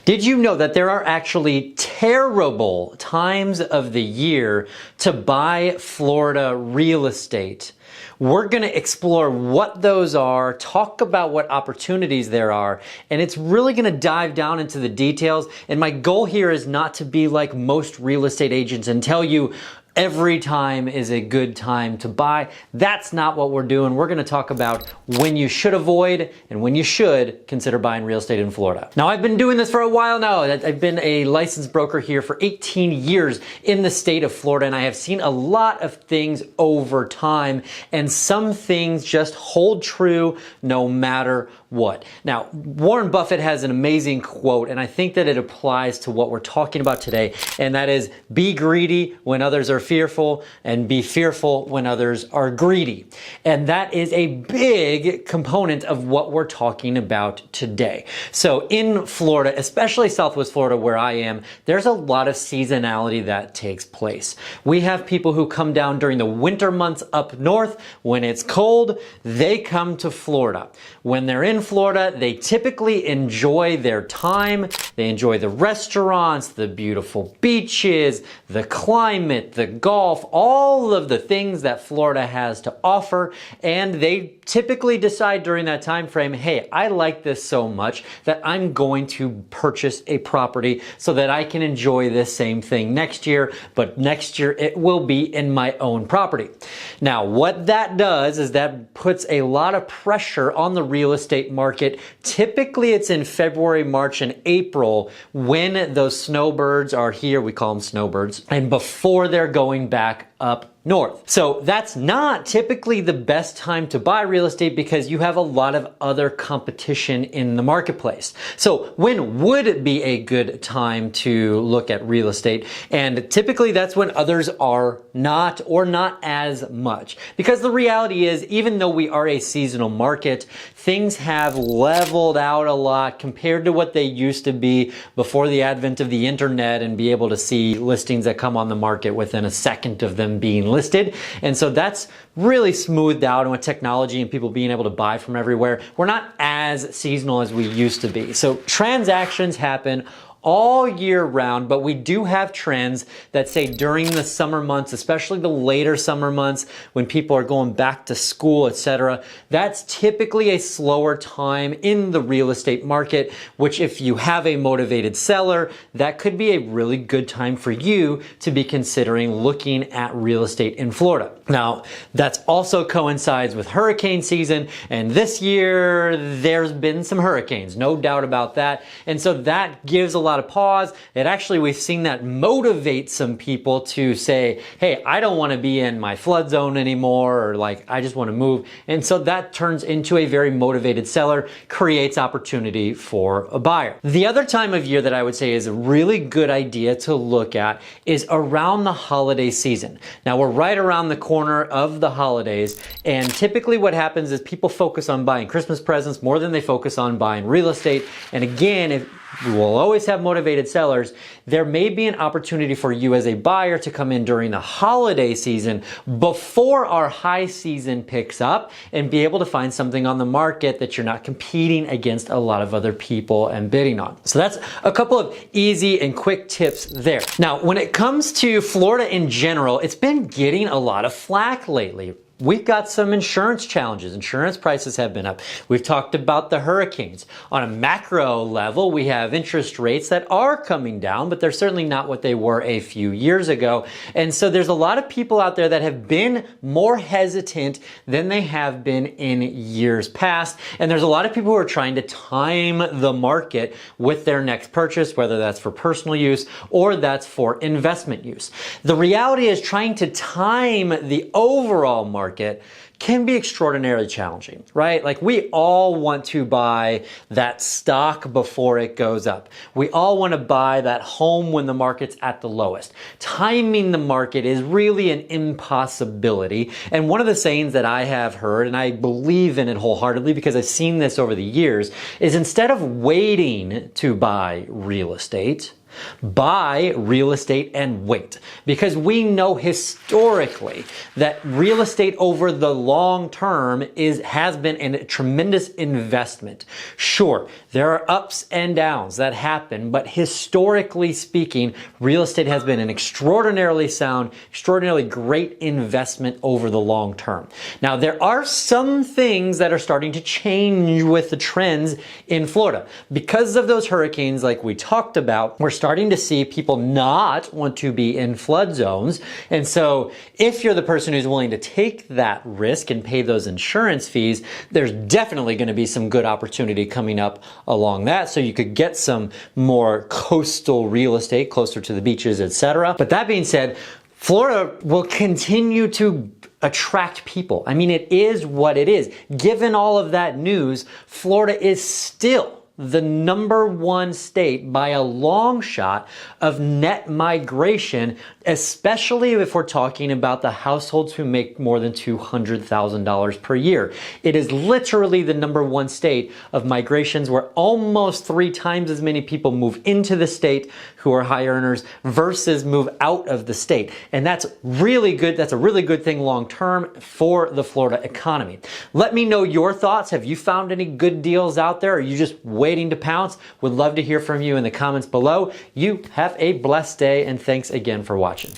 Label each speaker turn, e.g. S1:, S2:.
S1: Did you know that there are actually terrible times of the year to buy Florida real estate? We're going to explore what those are, talk about what opportunities there are, and it's really going to dive down into the details. And my goal here is not to be like most real estate agents and tell you every time is a good time to buy. That's not what we're doing. We're going to talk about when you should avoid and when you should consider buying real estate in Florida. Now, I've been doing this for a while now. I've been a licensed broker here for 18 years in the state of Florida, and I have seen a lot of things over time, and some things just hold true no matter what. Now, Warren Buffett has an amazing quote, and I think that it applies to what we're talking about today, and that is, be greedy when others are fearful, and be fearful when others are greedy. And that is a big component of what we're talking about today. So in Florida, especially Southwest Florida where I am, there's a lot of seasonality that takes place. We have people who come down during the winter months up north. When it's cold, they come to Florida. When they're in Florida, they typically enjoy their time. They enjoy the restaurants, the beautiful beaches, the climate, the golf, all of the things that Florida has to offer, and they typically decide during that time frame, hey, I like this so much that I'm going to purchase a property so that I can enjoy this same thing next year, but next year it will be in my own property. Now, what that does is that puts a lot of pressure on the real estate market. Typically, it's in February, March, and April when those snowbirds are here. We call them snowbirds. And before they're going back up north. So that's not typically the best time to buy real estate because you have a lot of other competition in the marketplace. So when would it be a good time to look at real estate? And typically that's when others are not, or not as much. Because the reality is, even though we are a seasonal market, things have leveled out a lot compared to what they used to be before the advent of the internet and be able to see listings that come on the market within a second of them being listed. And so that's really smoothed out, and with technology and people being able to buy from everywhere, we're not as seasonal as we used to be. So transactions happen all year round, but we do have trends that say during the summer months, especially the later summer months when people are going back to school, etc., that's typically a slower time in the real estate market, which if you have a motivated seller, that could be a really good time for you to be considering looking at real estate in Florida. Now, that's also coincides with hurricane season, and this year there's been some hurricanes, no doubt about that. And so that gives a lot of pause. And actually, we've seen that motivate some people to say, hey, I don't want to be in my flood zone anymore, or like, I just want to move. And so that turns into a very motivated seller, creates opportunity for a buyer. The other time of year that I would say is a really good idea to look at is around the holiday season. Now, we're right around the corner of the holidays, and typically what happens is people focus on buying Christmas presents more than they focus on buying real estate. And again, if we will always have motivated sellers, there may be an opportunity for you as a buyer to come in during the holiday season before our high season picks up and be able to find something on the market that you're not competing against a lot of other people and bidding on. So that's a couple of easy and quick tips there. Now, when it comes to Florida in general, it's been getting a lot of flack lately. We've got some insurance challenges. Insurance prices have been up. We've talked about the hurricanes. On a macro level, we have interest rates that are coming down, but they're certainly not what they were a few years ago. And so there's a lot of people out there that have been more hesitant than they have been in years past. And there's a lot of people who are trying to time the market with their next purchase, whether that's for personal use or that's for investment use. The reality is trying to time the overall market can be extraordinarily challenging, right? Like, we all want to buy that stock before it goes up. We all want to buy that home when the market's at the lowest. Timing the market is really an impossibility. And one of the sayings that I have heard, and I believe in it wholeheartedly because I've seen this over the years, is instead of waiting to buy real estate, Buy real estate and wait, because we know historically that real estate over the long term has been a tremendous investment. Sure, there are ups and downs that happen, but historically speaking, real estate has been an extraordinarily sound, extraordinarily great investment over the long term. Now, there are some things that are starting to change with the trends in Florida. Because of those hurricanes like we talked about, we're starting to see people not want to be in flood zones. And so if you're the person who's willing to take that risk and pay those insurance fees, there's definitely going to be some good opportunity coming up along that. So you could get some more coastal real estate closer to the beaches, etc. But that being said, Florida will continue to attract people. I mean, it is what it is. Given all of that news, Florida is still the #1 state by a long shot of net migration, especially if we're talking about the households who make more than $200,000 per year. It is literally the #1 state of migrations, where almost 3 times as many people move into the state who are high earners versus move out of the state. And that's really good. That's a really good thing long term for the Florida economy. Let me know your thoughts. Have you found any good deals out there? Or are you just waiting to pounce? Would love to hear from you in the comments below. You have a blessed day, and thanks again for watching.